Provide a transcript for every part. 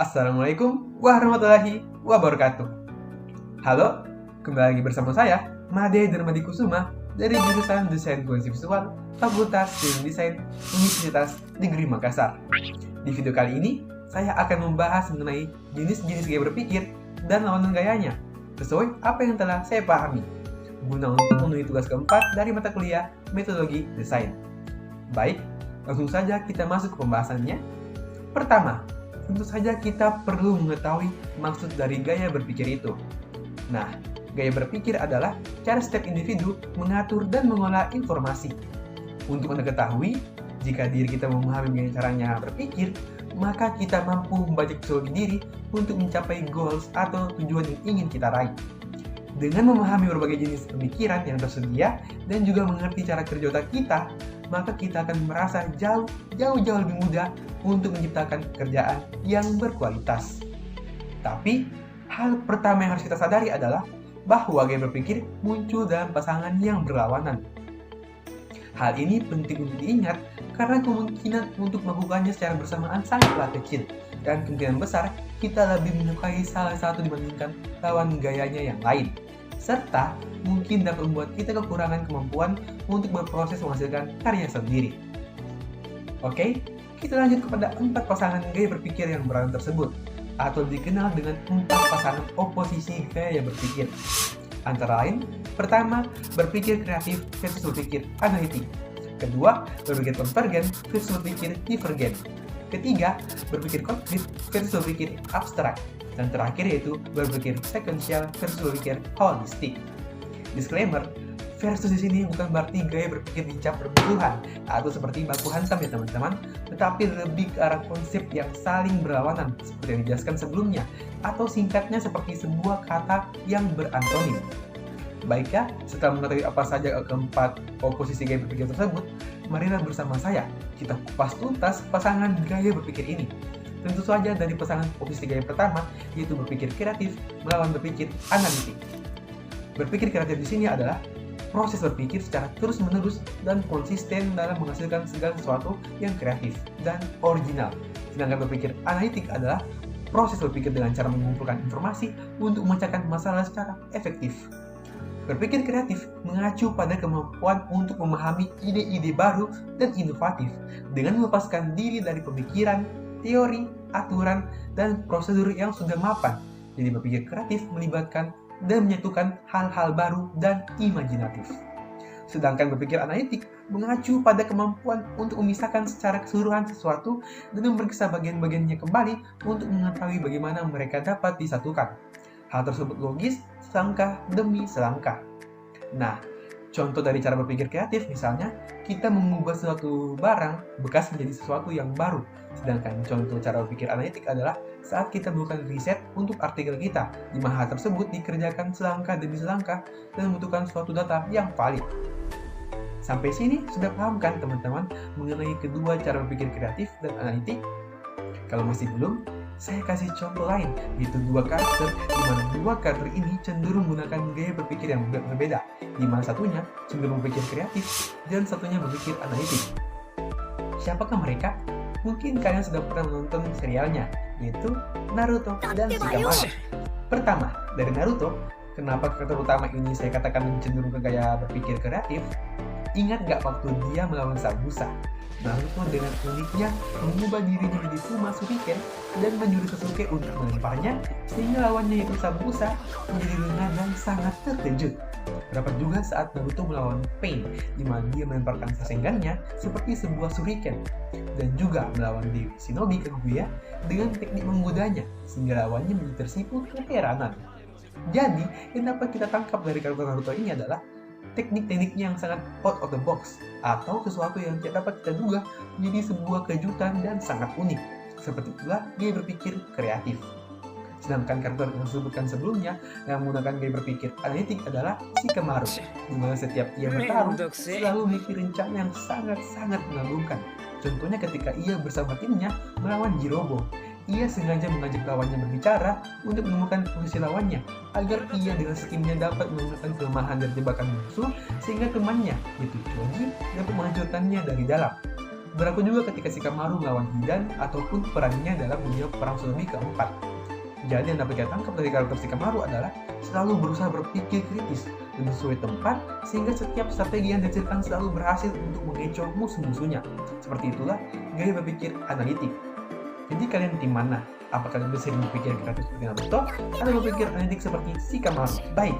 Assalamualaikum warahmatullahi wabarakatuh. Halo, kembali lagi bersama saya, Made Darmadi Kusuma dari jurusan Desain Komunikasi Visual, Fakultas Ilmu Desain, Universitas Negeri Makassar. Di video kali ini, saya akan membahas mengenai jenis-jenis gaya berpikir dan lawanan gayanya, sesuai apa yang telah saya pahami, guna untuk memenuhi tugas keempat dari mata kuliah Metodologi Desain. Baik, langsung saja kita masuk ke pembahasannya. Pertama, tentu saja kita perlu mengetahui maksud dari gaya berpikir itu. Nah, gaya berpikir adalah cara setiap individu mengatur dan mengolah informasi. Untuk Anda ketahui, jika diri kita memahami bagaimana caranya berpikir, maka kita mampu membaca psikologi diri untuk mencapai goals atau tujuan yang ingin kita raih. Dengan memahami berbagai jenis pemikiran yang tersedia dan juga mengerti cara kerja otak kita, maka kita akan merasa jauh lebih mudah untuk menciptakan pekerjaan yang berkualitas. Tapi, hal pertama yang harus kita sadari adalah bahwa gaya berpikir muncul dalam pasangan yang berlawanan. Hal ini penting untuk diingat karena kemungkinan untuk melakukannya secara bersamaan sangatlah kecil, dan kemungkinan besar kita lebih menyukai salah satu dibandingkan lawan gayanya yang lain, serta mungkin dapat membuat kita kekurangan kemampuan untuk berproses menghasilkan karya sendiri. Oke, kita lanjut kepada 4 pasangan gaya berpikir yang berlawanan tersebut, atau dikenal dengan 4 pasangan oposisi gaya berpikir. Antara lain, pertama, berpikir kreatif versus berpikir analitik. Kedua, berpikir konvergen versus berpikir divergen. Ketiga, berpikir konkret versus berpikir abstrak. Dan terakhir yaitu berpikir sequential versus berpikir holistik. Disclaimer, versus di sini bukan berarti gaya berpikir dicap bermusuhan atau seperti baku hantam ya teman-teman, tetapi lebih ke arah konsep yang saling berlawanan seperti yang dijelaskan sebelumnya, atau singkatnya seperti sebuah kata yang berantonim. Baiklah, setelah mengetahui apa saja keempat oposisi gaya berpikir tersebut, marilah bersama saya kita kupas tuntas pasangan gaya berpikir ini. Tentu saja dari pasangan oposisi gaya pertama, yaitu berpikir kreatif melawan berpikir analitik. Berpikir kreatif di sini adalah proses berpikir secara terus-menerus dan konsisten dalam menghasilkan segala sesuatu yang kreatif dan original. Sedangkan berpikir analitik adalah proses berpikir dengan cara mengumpulkan informasi untuk memecahkan masalah secara efektif. Berpikir kreatif mengacu pada kemampuan untuk memahami ide-ide baru dan inovatif dengan melepaskan diri dari pemikiran, teori, aturan, dan prosedur yang sudah mapan. Jadi berpikir kreatif melibatkan dan menyatukan hal-hal baru dan imajinatif. Sedangkan berpikir analitik mengacu pada kemampuan untuk memisahkan secara keseluruhan sesuatu dan memeriksa bagian-bagiannya kembali untuk mengetahui bagaimana mereka dapat disatukan. Hal tersebut logis, selangkah demi selangkah. Nah, contoh dari cara berpikir kreatif misalnya, kita mengubah suatu barang bekas menjadi sesuatu yang baru. Sedangkan contoh cara berpikir analitik adalah saat kita melakukan riset untuk artikel kita, di mana hal tersebut dikerjakan selangkah demi selangkah dan membutuhkan suatu data yang valid. Sampai sini sudah paham kan teman-teman mengenai kedua cara berpikir kreatif dan analitik? Kalau masih belum, saya kasih contoh lain, yaitu dua karakter, di mana dua karakter ini cenderung menggunakan gaya berpikir yang berbeda, di mana satunya cenderung berpikir kreatif dan satunya berpikir analitik. Siapakah mereka? Mungkin kalian sudah pernah menonton serialnya, yaitu Naruto dan Shikamaru. Pertama, dari Naruto, kenapa karakter utama ini saya katakan cenderung ke gaya berpikir kreatif? Ingat gak waktu dia melawan Zabuza? Naruto dengan uniknya mengubah dirinya menjadi Suma Shuriken dan menyuruh Sasuke untuk melemparnya, sehingga lawannya yaitu Zabuza menjadi lengah dan sangat terkejut. Dapat juga saat Naruto melawan Pain, di mana dia melemparkan Sharingan-nya seperti sebuah shuriken, dan juga melawan Dewi Shinobi Kaguya dengan teknik menggodanya, sehingga lawannya menjadi tersipu keheranan. Jadi, yang dapat kita tangkap dari karakter Naruto ini adalah teknik-tekniknya yang sangat out of the box, atau sesuatu yang tidak dapat kita duga menjadi sebuah kejutan dan sangat unik. Seperti itulah gaya berpikir kreatif. Sedangkan karakter yang disebutkan sebelumnya yang menggunakan gaya berpikir analitik adalah Shikamaru, di mana setiap ia bertarung selalu memiliki rencana yang sangat-sangat mengagumkan. Contohnya ketika ia bersama timnya melawan Jirobo, ia sengaja mengajak lawannya berbicara untuk menemukan posisi lawannya, agar ia dengan skillnya dapat menemukan kelemahan dan jebakan musuh, sehingga temannya, yaitu Choji, dapat menghancurkannya dari dalam. Berlaku juga ketika Shikamaru melawan Hidan ataupun perannya dalam menjawab perang tsunami keempat. Jadi yang dapat kita tangkap dari karakter Shikamaru adalah selalu berusaha berpikir kritis dan sesuai tempat, sehingga setiap strategi yang dihasilkan selalu berhasil untuk mengecoh musuh-musuhnya. Seperti itulah gaya berpikir analitik. Jadi kalian tim mana? Apakah kalian bisa berpikir kreatif seperti Naruto atau berpikir analitik seperti Shikamaru? Baik,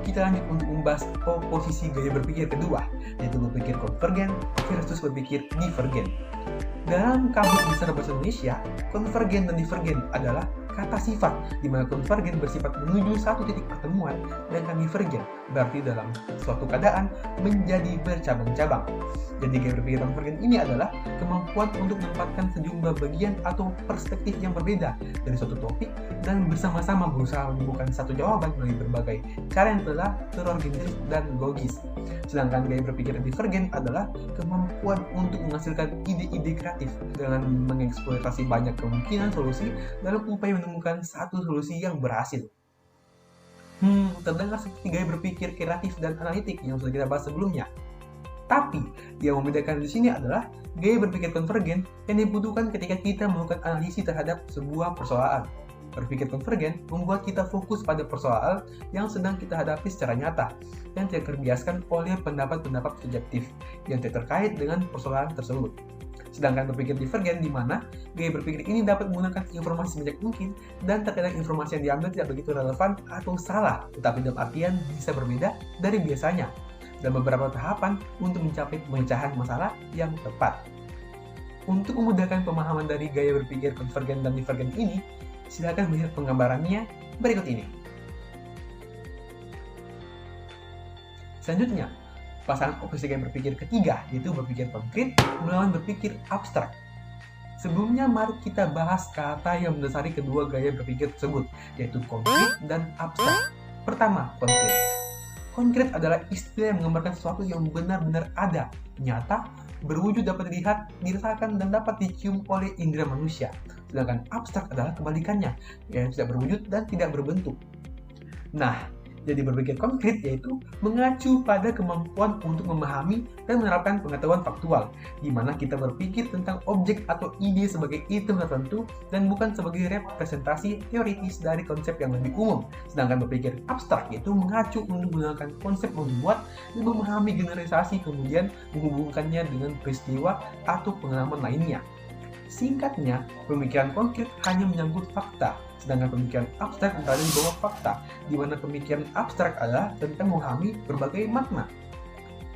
kita lanjut untuk membahas oposisi gaya berpikir kedua, yaitu berpikir konvergen versus berpikir divergen. Dalam kamus besar bahasa Indonesia, konvergen dan divergen adalah kata sifat, di mana konvergen bersifat menuju satu titik pertemuan, dan divergen berarti dalam suatu keadaan menjadi bercabang-cabang. Jadi gaya berpikir konvergen ini adalah kemampuan untuk menempatkan sejumlah bagian atau perspektif yang berbeda dari suatu topik dan bersama-sama berusaha menemukan satu jawaban melalui berbagai cara yang telah terorganisir dan logis. Sedangkan gaya berpikir divergen adalah kemampuan untuk menghasilkan ide-ide kreatif dengan mengeksploitasi banyak kemungkinan solusi dalam upaya menemukan satu solusi yang berhasil. Terdengar seperti gaya berpikir kreatif dan analitik yang sudah kita bahas sebelumnya. Tapi, yang membedakan di sini adalah gaya berpikir konvergen yang dibutuhkan ketika kita melakukan analisis terhadap sebuah persoalan. Berpikir konvergen membuat kita fokus pada persoalan yang sedang kita hadapi secara nyata dan tidak terbiaskan oleh pendapat-pendapat subjektif yang tidak terkait dengan persoalan tersebut. Sedangkan berpikir divergen di mana gaya berpikir ini dapat menggunakan informasi sebanyak mungkin dan terkadang informasi yang diambil tidak begitu relevan atau salah, tetapi dalam artian bisa berbeda dari biasanya, dan beberapa tahapan untuk mencapai pemecahan masalah yang tepat. Untuk memudahkan pemahaman dari gaya berpikir konvergen dan divergen ini, silakan melihat penggambarannya berikut ini. Selanjutnya, pasangan oposisi gaya berpikir ketiga, yaitu berpikir konkret melawan berpikir abstrak. Sebelumnya, mari kita bahas kata yang mendasari kedua gaya berpikir tersebut, yaitu konkret dan abstrak. Pertama, konkret. Konkret adalah istilah yang menggambarkan sesuatu yang benar-benar ada, nyata, berwujud, dapat dilihat, dirasakan, dan dapat dicium oleh indera manusia. Sedangkan abstrak adalah kebalikannya, yang tidak berwujud dan tidak berbentuk. Nah, jadi berpikir konkret yaitu mengacu pada kemampuan untuk memahami dan menerapkan pengetahuan faktual, di mana kita berpikir tentang objek atau ide sebagai item tertentu dan bukan sebagai representasi teoritis dari konsep yang lebih umum. Sedangkan berpikir abstrak yaitu mengacu untuk menggunakan konsep membuat dan memahami generalisasi, kemudian menghubungkannya dengan peristiwa atau pengalaman lainnya. Singkatnya, pemikiran konkret hanya menyangkut fakta, sedangkan pemikiran abstrak berada di bawah fakta, di mana pemikiran abstrak adalah tentang memahami berbagai makna.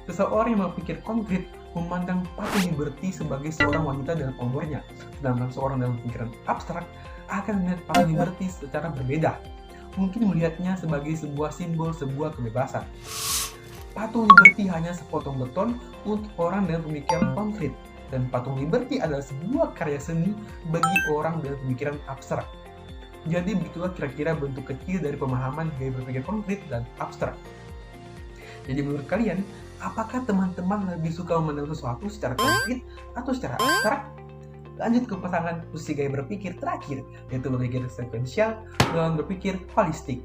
Seseorang yang berpikir konkret memandang Patung Liberty sebagai seorang wanita dalam umurnya, sedangkan seorang dalam pemikiran abstrak akan melihat Patung Liberty secara berbeda. Mungkin melihatnya sebagai sebuah simbol sebuah kebebasan. Patung Liberty hanya sepotong beton untuk orang dengan pemikiran konkret, dan Patung Liberty adalah sebuah karya seni bagi orang dengan pemikiran abstrak. Jadi begitulah kira-kira bentuk kecil dari pemahaman gaya berpikir konkret dan abstrak. Jadi menurut kalian, apakah teman-teman lebih suka memandang sesuatu secara konkret atau secara abstrak? Lanjut ke pasangan posisi gaya berpikir terakhir, yaitu berpikir sekuensial dan berpikir holistik.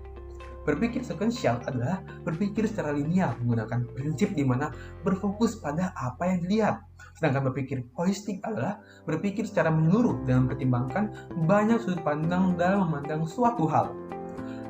Berpikir sekuensial adalah berpikir secara linear menggunakan prinsip di mana berfokus pada apa yang dilihat. Sedangkan berpikir holistik adalah berpikir secara menyeluruh dan mempertimbangkan banyak sudut pandang dalam memandang suatu hal.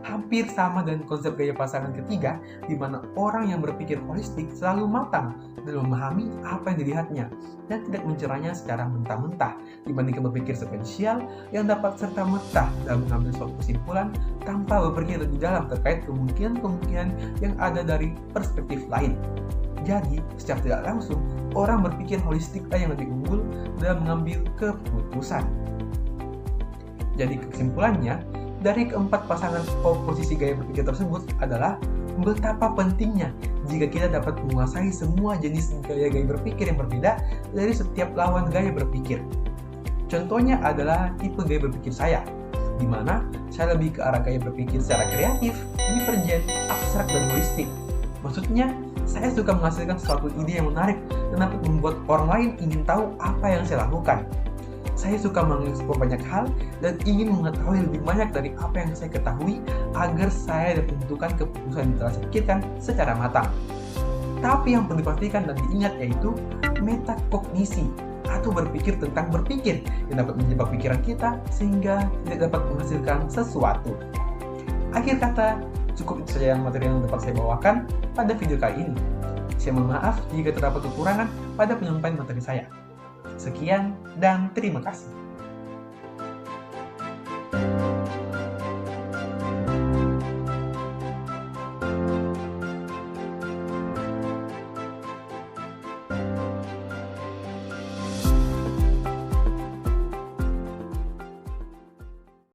Hampir sama dengan konsep gaya pasangan ketiga, di mana orang yang berpikir holistik selalu matang dalam memahami apa yang dilihatnya dan tidak mencerahnya secara mentah-mentah, dibandingkan berpikir sekuensial yang dapat serta-merta dalam mengambil suatu kesimpulan tanpa berpikir lebih dalam terkait kemungkinan-kemungkinan yang ada dari perspektif lain. Jadi, secara tidak langsung, orang berpikir holistiklah yang lebih unggul dalam mengambil keputusan. Jadi kesimpulannya, dari keempat pasangan oposisi gaya berpikir tersebut adalah betapa pentingnya jika kita dapat menguasai semua jenis gaya-gaya berpikir yang berbeda dari setiap lawan gaya berpikir. Contohnya adalah tipe gaya berpikir saya, di mana saya lebih ke arah gaya berpikir secara kreatif, divergen, abstrak, dan holistik. Maksudnya, saya suka menghasilkan suatu ide yang menarik dan dapat membuat orang lain ingin tahu apa yang saya lakukan. Saya suka mengeksplor banyak hal dan ingin mengetahui lebih banyak dari apa yang saya ketahui agar saya dapat menentukan keputusan yang telah saya pikirkan secara matang. Tapi yang perlu dipastikan dan diingat yaitu metakognisi, atau berpikir tentang berpikir yang dapat menjebak pikiran kita sehingga tidak dapat menghasilkan sesuatu. Akhir kata, cukup itu saja materi yang dapat saya bawakan pada video kali ini. Saya mohon maaf jika terdapat kekurangan pada penyampaian materi saya. Sekian dan terima kasih.